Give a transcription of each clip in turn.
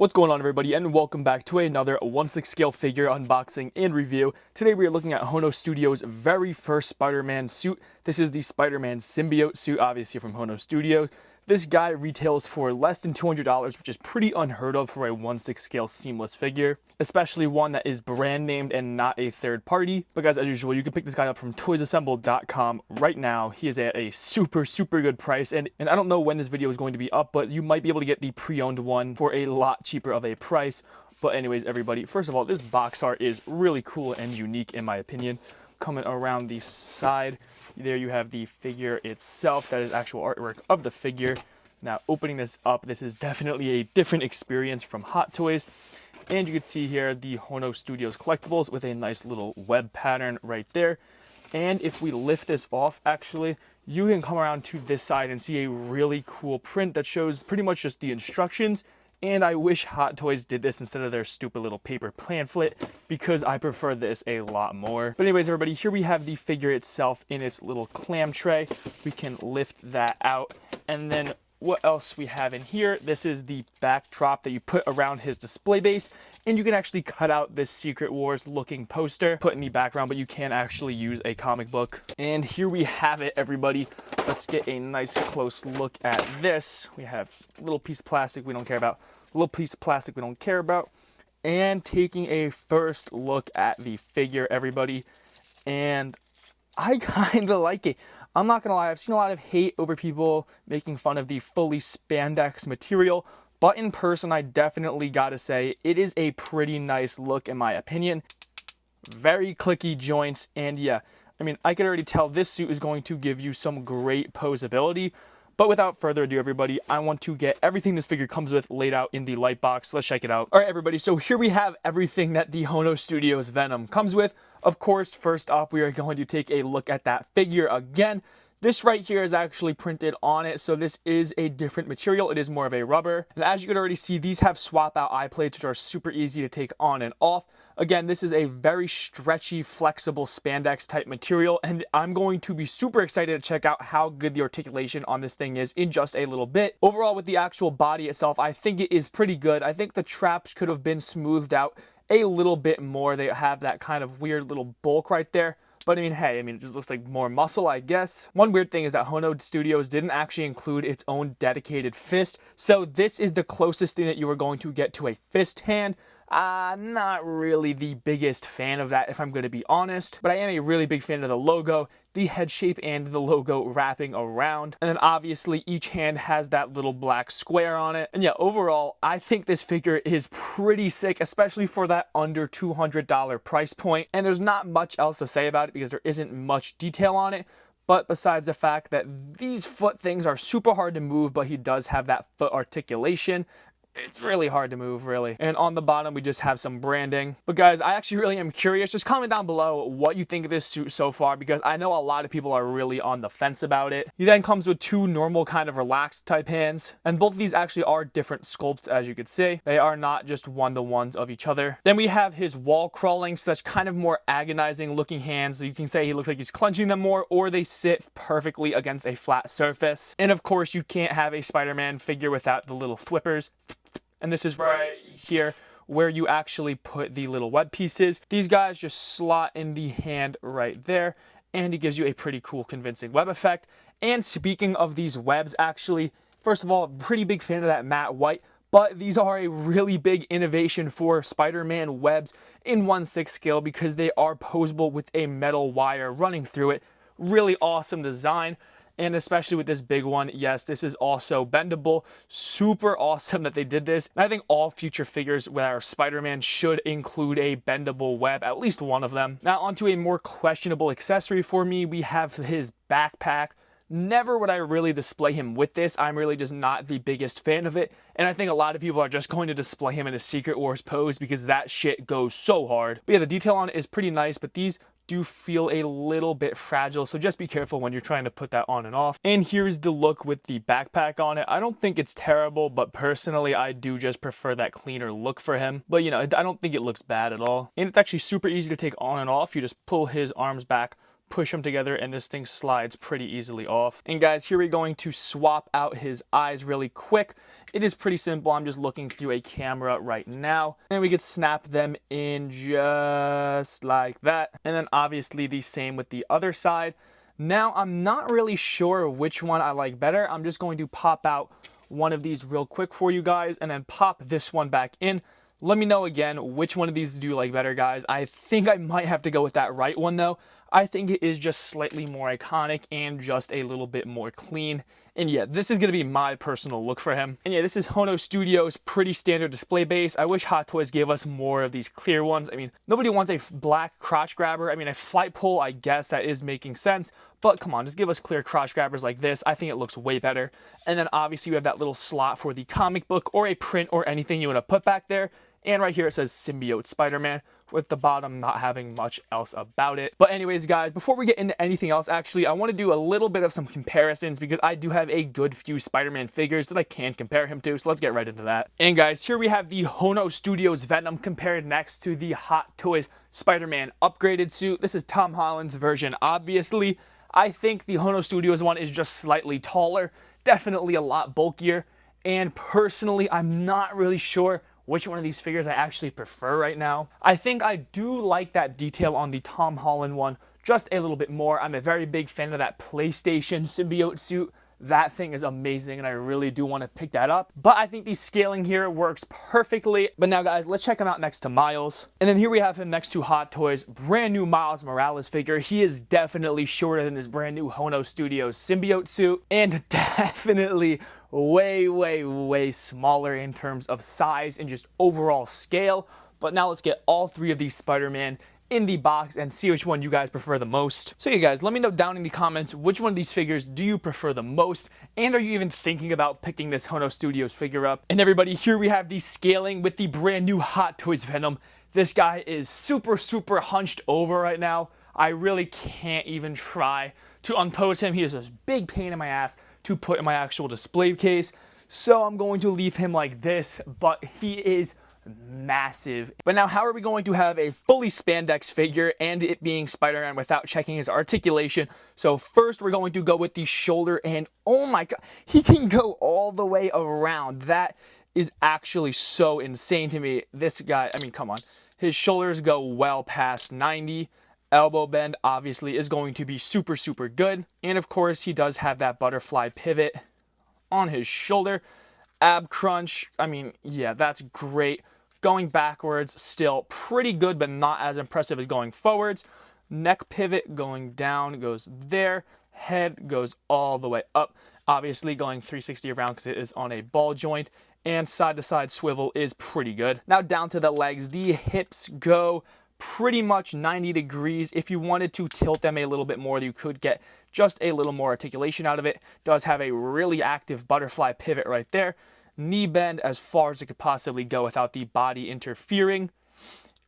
What's going on, everybody, and welcome back to another 1/6 scale figure unboxing and review. Today we are looking at Hono Studios' very first Spider-Man suit. This is the Spider-Man Symbiote suit, obviously from Hono Studios. This guy retails for less than $200, which is pretty unheard of for a 1/6 scale seamless figure, especially one that is brand named and not a third party. But guys, as usual, you can pick this guy up from toysassemble.com right now. He is at a super good price, and I don't know when this video is going to be up, but you might be able to get the pre-owned one for a lot cheaper of a price. But anyways, everybody, first of all, this box art is really cool and unique in my opinion. Coming around the side, there you have the figure itself. That is actual artwork of the figure. Now, opening this up, this is definitely a different experience from Hot Toys. And you can see here the Hono Studios collectibles with a nice little web pattern right there. And if we lift this off, actually, you can come around to this side and see a really cool print that shows pretty much just the instructions. And I wish Hot Toys did this instead of their stupid little paper pamphlet, because I prefer this a lot more. But anyways, everybody, here we have the figure itself in its little clam tray. We can lift that out. And then what else we have in here? This is the backdrop that you put around his display base. And you can actually cut out this Secret Wars looking poster, put in the background, but you can actually use a comic book. And here we have it, everybody. Let's get a nice close look at this. We have a little piece of plastic we don't care about, a little piece of plastic we don't care about, and taking a first look at the figure, everybody. And I kind of like it. I'm not gonna lie, I've seen a lot of hate over people making fun of the fully spandex material, but in person, I definitely gotta say, it is a pretty nice look in my opinion. Very clicky joints, and yeah, I mean, I can already tell this suit is going to give you some great posability. But without further ado, everybody, I want to get everything this figure comes with laid out in the light box. Let's check it out. All right, everybody, so here we have everything that the Hono Studios Venom comes with. Of course, first up, we are going to take a look at that figure again. This right here is actually printed on it, so this is a different material. It is more of a rubber. And as you can already see, these have swap out eye plates, which are super easy to take on and off. Again, this is a very stretchy, flexible spandex type material, and I'm going to be super excited to check out how good the articulation on this thing is in just a little bit. Overall, with the actual body itself, I think it is pretty good. I think the traps could have been smoothed out a little bit more. They have that kind of weird little bulk right there. But I mean, hey, it just looks like more muscle, I guess. One weird thing is that Hono Studios didn't actually include its own dedicated fist. So this is the closest thing that you are going to get to a fist hand. Not really the biggest fan of that, if I'm going to be honest. But I am a really big fan of the logo, the head shape, and the logo wrapping around. And then obviously each hand has that little black square on it. And yeah, overall, I think this figure is pretty sick, especially for that under $200 price point. And there's not much else to say about it because there isn't much detail on it. But besides the fact that these foot things are super hard to move, but he does have that foot articulation. It's really hard to move, really. And on the bottom, we just have some branding. But guys, I actually really am curious. Just comment down below what you think of this suit so far, because I know a lot of people are really on the fence about it. He then comes with two normal kind of relaxed type hands. And both of these actually are different sculpts, as you could see. They are not just one-to-ones of each other. Then we have his wall crawling, so that's kind of more agonizing looking hands. So you can say he looks like he's clenching them more, or they sit perfectly against a flat surface. And of course, you can't have a Spider-Man figure without the little flippers. And this is right here where you actually put the little web pieces. These guys just slot in the hand right there, and it gives you a pretty cool convincing web effect. And speaking of these webs, actually, first of all, pretty big fan of that matte white, but these are a really big innovation for Spider-Man webs in 1/6 scale because they are posable with a metal wire running through it. Really awesome design. And especially with this big one, yes, this is also bendable. Super awesome that they did this. And I think all future figures with our Spider-Man should include a bendable web, at least one of them. Now onto a more questionable accessory for me. We have his backpack. Never would I really display him with this. I'm really just not the biggest fan of it. And I think a lot of people are just going to display him in a Secret Wars pose because that shit goes so hard. But yeah, the detail on it is pretty nice, but these do feel a little bit fragile, so just be careful when you're trying to put that on and off. And here's the look with the backpack on it. I don't think it's terrible, but personally I do just prefer that cleaner look for him. But you know, I don't think it looks bad at all. And it's actually super easy to take on and off. You just pull his arms back, push them together and this thing slides pretty easily off. And guys, here we're going to swap out his eyes really quick. It is pretty simple. I'm just looking through a camera right now, and we could snap them in just like that. And then obviously the same with the other side. Now, I'm not really sure which one I like better. I'm just going to pop out one of these real quick for you guys and then pop this one back in. Let me know again which one of these do you like better, guys. I think I might have to go with that right one though. I think it is just slightly more iconic and just a little bit more clean. And yeah, this is going to be my personal look for him. And yeah, this is Hono Studios' pretty standard display base. I wish Hot Toys gave us more of these clear ones. I mean, nobody wants a black crotch grabber. I mean, a flight pole, I guess that is making sense. But come on, just give us clear crotch grabbers like this. I think it looks way better. And then obviously we have that little slot for the comic book or a print or anything you want to put back there. And right here it says Symbiote Spider-Man, with the bottom not having much else about it. But anyways, guys, before we get into anything else, actually, I want to do a little bit of some comparisons because I do have a good few Spider-Man figures that I can compare him to, so let's get right into that. And guys, here we have the Hono Studios Venom compared next to the Hot Toys Spider-Man upgraded suit. This is Tom Holland's version, obviously. I think the Hono Studios one is just slightly taller, definitely a lot bulkier, and personally, I'm not really sure which one of these figures I actually prefer right now. I think I do like that detail on the Tom Holland one just a little bit more. I'm a very big fan of that PlayStation symbiote suit. That thing is amazing and I really do want to pick that up. But I think the scaling here works perfectly. But now guys, let's check him out next to Miles. And then here we have him next to Hot Toys' brand new Miles Morales figure. He is definitely shorter than his brand new Hono Studios symbiote suit. And definitely way smaller in terms of size and just overall scale. But now let's get all three of these Spider-Man in the box and see which one you guys prefer the most. So you guys, let me know down in the comments which one of these figures do you prefer the most, and are you even thinking about picking this Hono Studios figure up? And everybody, here we have the scaling with the brand new Hot Toys Venom. This guy is super hunched over right now. I really can't even try to unpose him. He is a big pain in my ass to put in my actual display case. So I'm going to leave him like this, but he is massive. But now, how are we going to have a fully spandex figure and it being Spider-Man without checking his articulation? So first we're going to go with the shoulder, and oh my god, he can go all the way around. That is actually so insane to me. This guy, I mean, come on. His shoulders go well past 90. Elbow bend obviously is going to be super good. And of course, he does have that butterfly pivot on his shoulder. Ab crunch, I mean, yeah, that's great. Going backwards, still pretty good, but not as impressive as going forwards. Neck pivot going down goes there. Head goes all the way up. Obviously going 360 around because it is on a ball joint. And side to side swivel is pretty good. Now down to the legs. The hips go pretty much 90 degrees. If you wanted to tilt them a little bit more, you could get just a little more articulation out of it. Does have a really active butterfly pivot right there. Knee bend as far as it could possibly go without the body interfering.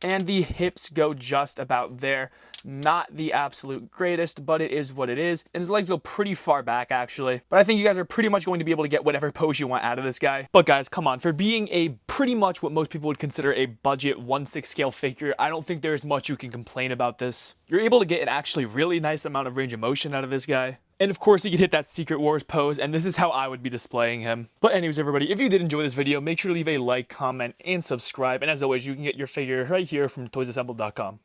And the hips go just about there. Not the absolute greatest, but it is what it is. And his legs go pretty far back, actually. But I think you guys are pretty much going to be able to get whatever pose you want out of this guy. But guys, come on. For being a pretty much what most people would consider a budget 1/6 scale figure, I don't think there's much you can complain about this. You're able to get an actually really nice amount of range of motion out of this guy. And of course, you can hit that Secret Wars pose, and this is how I would be displaying him. But anyways, everybody, if you did enjoy this video, make sure to leave a like, comment, and subscribe. And as always, you can get your figure right here from toysassembled.com.